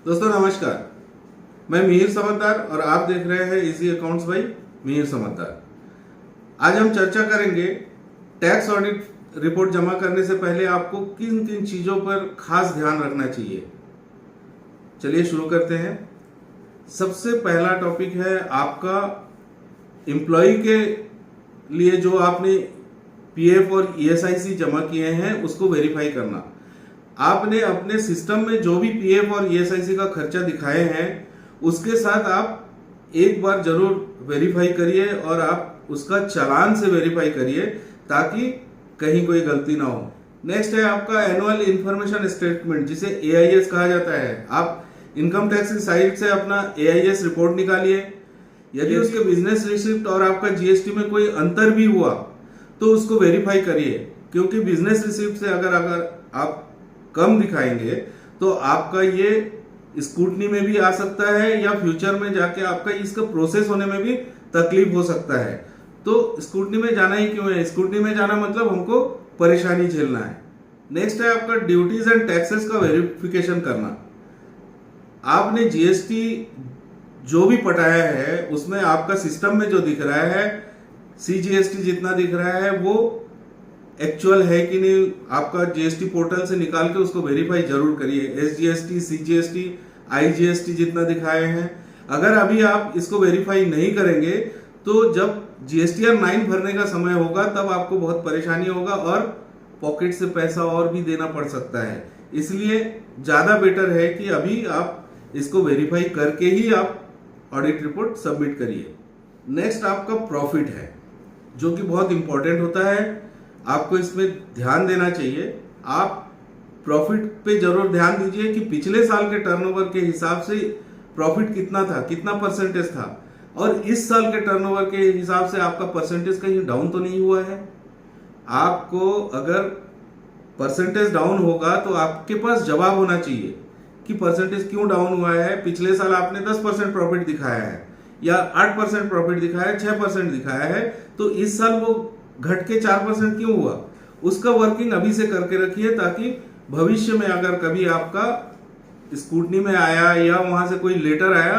दोस्तों नमस्कार, मैं मिहिर समझदार और आप देख रहे हैं इजी अकाउंट्स बाई मिहिर समझदार। आज हम चर्चा करेंगे टैक्स ऑडिट रिपोर्ट जमा करने से पहले आपको किन किन चीजों पर खास ध्यान रखना चाहिए। चलिए शुरू करते हैं। सबसे पहला टॉपिक है आपका एम्प्लॉय के लिए जो आपने पीएफ और ईएसआईसी जमा किए हैं उसको वेरीफाई करना। आपने अपने सिस्टम में जो भी पीएफ और ईएसआईसी का खर्चा दिखाए हैं उसके साथ आप एक बार जरूर वेरीफाई करिए और आप उसका चालान से वेरीफाई करिए ताकि कहीं कोई गलती ना हो। नेक्स्ट है आपका एनुअल इंफॉर्मेशन स्टेटमेंट जिसे एआईएस कहा जाता है। आप इनकम टैक्स की साइट से अपना एआईएस रिपोर्ट निकालिए। यदि उसके बिजनेस रिसिप्ट और आपका जीएसटी में कोई अंतर भी हुआ तो उसको वेरीफाई करिए, क्योंकि बिजनेस रिसिप्ट से अगर आप कम दिखाएंगे तो आपका ये स्क्रूटनी में भी आ सकता है या फ्यूचर में जाके आपका इसका प्रोसेस होने में भी तकलीफ हो सकता है। तो स्क्रूटनी में जाना ही क्यों है? स्क्रूटनी में जाना मतलब हमको परेशानी झेलना है। नेक्स्ट है आपका ड्यूटीज एंड टैक्सेस का वेरिफिकेशन करना। आपने जीएसटी जो भी पटाया है उसमें आपका सिस्टम में जो दिख रहा है सीजीएसटी जितना दिख रहा है वो एक्चुअल है कि नहीं, आपका जीएसटी पोर्टल से निकाल के उसको वेरीफाई जरूर करिए। एसजीएसटी, सीजीएसटी, आईजीएसटी जितना दिखाए हैं, अगर अभी आप इसको वेरीफाई नहीं करेंगे तो जब जीएसटीआर 9 भरने का समय होगा तब आपको बहुत परेशानी होगा और पॉकेट से पैसा और भी देना पड़ सकता है। इसलिए ज्यादा बेटर है कि अभी आप इसको वेरीफाई करके ही आप ऑडिट रिपोर्ट सबमिट करिए। नेक्स्ट आपका प्रॉफिट है जो कि बहुत इंपॉर्टेंट होता है, आपको इसमें ध्यान देना चाहिए। आप प्रॉफिट पे जरूर ध्यान दीजिए कि पिछले साल के टर्नओवर के हिसाब से प्रॉफिट कितना था, कितना परसेंटेज था, और इस साल के टर्नओवर के हिसाब से आपका परसेंटेज कहीं डाउन तो नहीं हुआ है। आपको अगर परसेंटेज डाउन होगा तो आपके पास जवाब होना चाहिए कि परसेंटेज क्यों डाउन हुआ है। पिछले साल आपने 10% प्रॉफिट दिखाया है या 8% प्रॉफिट दिखाया है, 6% दिखाया है, तो इस साल वो घट के 4% क्यों हुआ? उसका वर्किंग अभी से करके रखिए ताकि भविष्य में अगर कभी आपका स्क्रूटनी में आया या वहां से कोई लेटर आया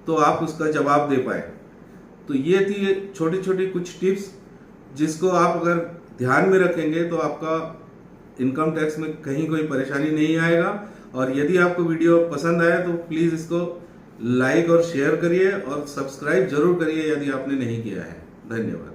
तो आप उसका जवाब दे पाए। तो ये थी छोटी छोटी कुछ टिप्स जिसको आप अगर ध्यान में रखेंगे तो आपका इनकम टैक्स में कहीं कोई परेशानी नहीं आएगा। और यदि आपको वीडियो पसंद आया तो प्लीज इसको लाइक और शेयर करिए और सब्सक्राइब जरूर करिए यदि आपने नहीं किया है। धन्यवाद।